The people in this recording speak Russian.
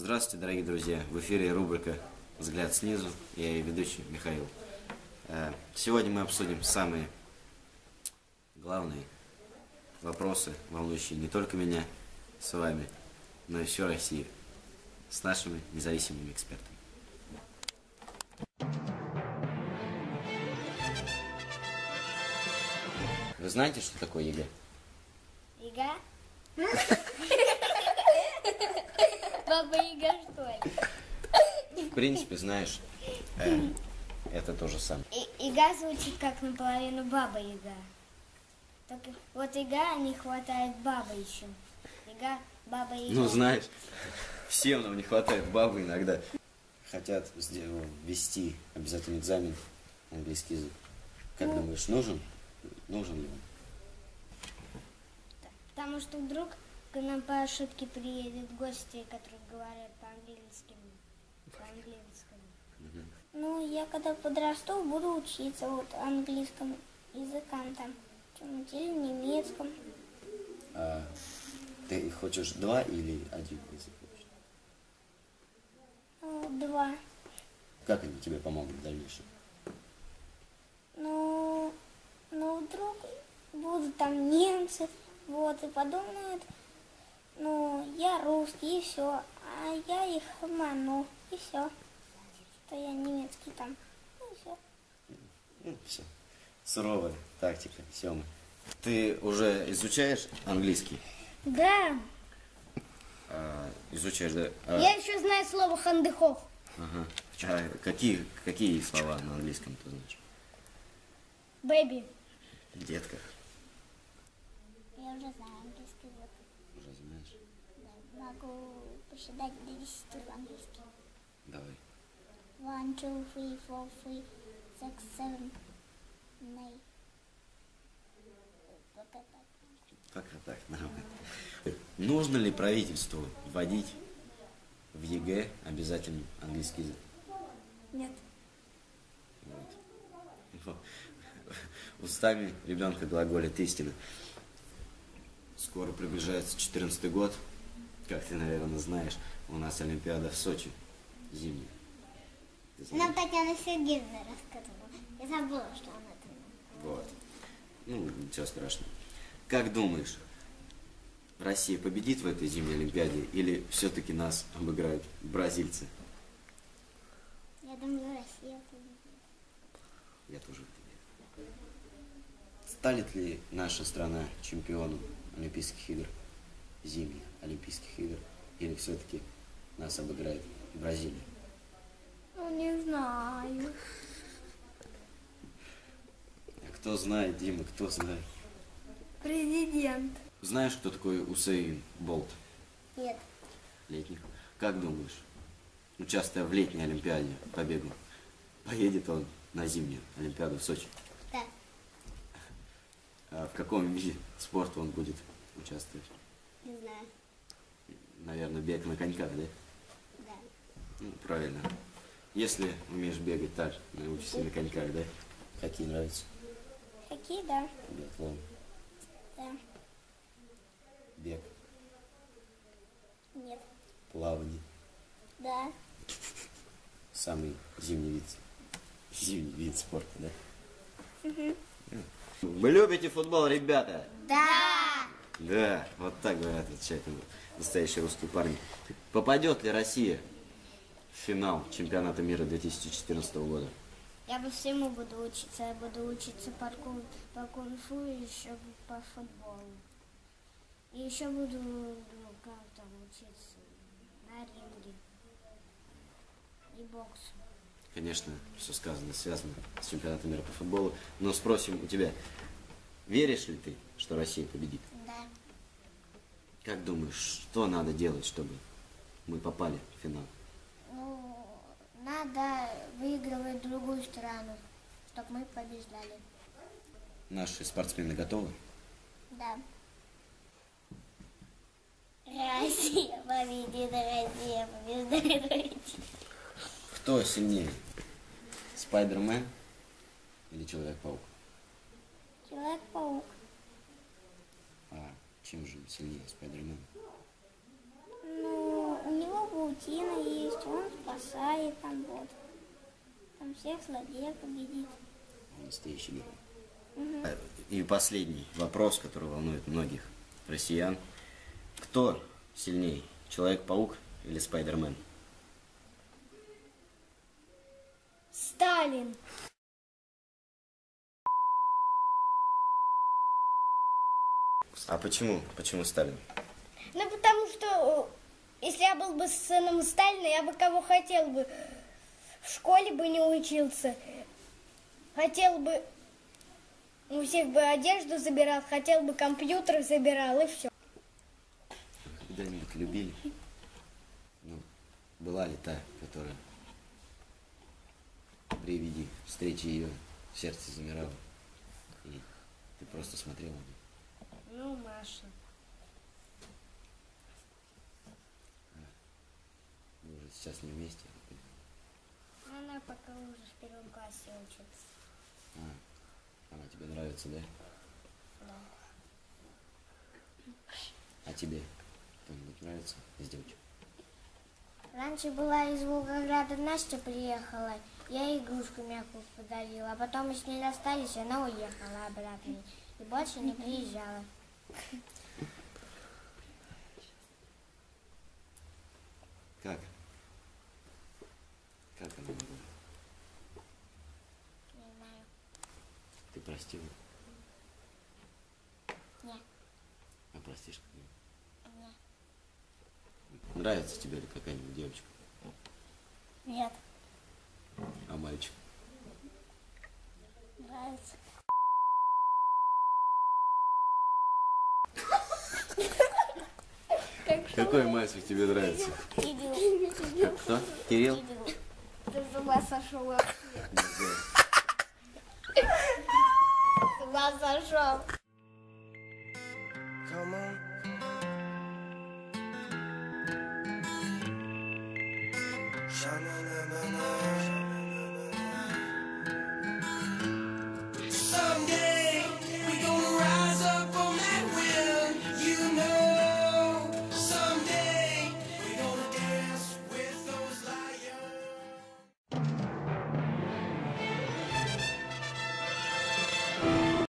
Здравствуйте, дорогие друзья! В эфире рубрика «Взгляд снизу». Я ее ведущий Михаил. Сегодня мы обсудим самые главные вопросы, волнующие не только меня с вами, но и всю Россию, с нашими независимыми экспертами. Вы знаете, что такое ЕГЭ? ЕГЭ? Баба Яга, что ли? В принципе, знаешь, это то же самое. Яга звучит как наполовину Баба Яга. Только вот Яга не хватает бабы еще. Яга, Баба Яга. Ну, знаешь, всем нам не хватает бабы иногда. Хотят ввести обязательный экзамен английский язык. Как думаешь, нужен? Нужен ли он? Потому что вдруг к нам по ошибке приедут гости, которые говорят по-английски. Ну, я когда подрасту, буду учиться вот английскому языкам там, или немецком. А ты хочешь 2 или 1 язык учить? Ну, 2. Как они тебе помогут в дальнейшем? Ну, вдруг будут там немцы, вот, и подумают, ну, я русский, и все, а я их обману, и все, что я немецкий там, и все. Ну, все. Суровая тактика, Сёма. Ты уже изучаешь английский? Да. Изучаешь, да? Я еще знаю слово хандыхов. Ага. А какие слова на английском ты знаешь? Бэби. Детка. Я уже знаю английский язык. Уже знаешь? Да. Могу посчитать до 10 в английском. Давай. 1, 2, 3, 4, 5, 6, 7, 8. Пока так. Пока так, нормально. Нужно ли правительству вводить в ЕГЭ обязательно английский язык? Нет. Вот. Устами ребенка глаголит истина. Скоро приближается 14-й год. Как ты, наверное, знаешь, у нас Олимпиада в Сочи зимняя. Нам Татьяна Сергеевна рассказывала. Я забыла, что она там. Вот. Ну, ничего страшного. Как думаешь, Россия победит в этой зимней Олимпиаде или все-таки нас обыграют бразильцы? Я думаю, Россия победит. Я тоже в это верю. Станет ли наша страна чемпионом Олимпийских игр, зимних Олимпийских игр, или все-таки нас обыграет Бразилия? Ну, не знаю. А кто знает, Дима, кто знает? Президент. Знаешь, кто такой Усейн Болт? Нет. Летних. Как думаешь, участвуя в летней Олимпиаде по бегу, поедет он на зимнюю Олимпиаду в Сочи? Да. А в каком виде спорта он будет участвовать? Не знаю. Наверное, бег на коньках, да? Да. Ну, правильно. Если умеешь бегать так, научишься на коньках, да? Какие нравятся? Хоккей, да. Биатлон, Да. бег, Нет. плавание. Да. Самый зимний вид спорта, да? Вы любите футбол, ребята? Да. Да, вот так говорят настоящие русские парни. Попадет ли Россия в финал чемпионата мира 2014 года? Я бы всему буду учиться. Я буду учиться по кунг-фу и еще по футболу. И еще буду, как там, учиться на ринге и боксу. Конечно, все сказано, связано с чемпионатом мира по футболу. Но спросим у тебя, веришь ли ты, что Россия победит? Да. Как думаешь, что надо делать, чтобы мы попали в финал? Ну, надо выигрывать другую страну, чтобы мы побеждали. Наши спортсмены готовы? Да. Россия победит, Россия побеждает. Кто сильнее? Спайдермен или Человек-паук? Человек-паук. А чем же сильнее Спайдермен? Ну, у него него паутина есть, он спасает там вот. Там всех злодеев победит. Настоящий герой. И последний вопрос, который волнует многих россиян. Кто сильнее, Человек-паук или Спайдермен? Сталин. А почему? Почему Сталин? Ну, потому что, если я был бы сыном Сталина, я бы кого хотел бы. В школе бы не учился. Хотел бы, у всех бы одежду забирал, хотел бы компьютер забирал, и все. Когда-нибудь любили? Ну, была ли та, которая при виде встречи ее сердце замирало, и ты просто смотрел на нее? Ну, Маша. Вы уже сейчас не вместе. Она пока уже в первом классе учится. Она тебе нравится, да? Да. А тебе кто-нибудь нравится из девочек? Раньше была из Волгограда Настя приехала, я ей игрушку мягкую подарила, а потом мы с ней расстались, и она уехала обратно. И больше не приезжала. Как? Как она могла? Не знаю. Ты простила? Нет. А простишь? Нет. Нравится тебе ли какая-нибудь девочка? Нет. А мальчик? Нравится. Какой мальчик тебе нравится? Кирилл. Кто? Кирилл? Ты с ума сошел. С ума сошел. Come on. Sha-na-na-na-na.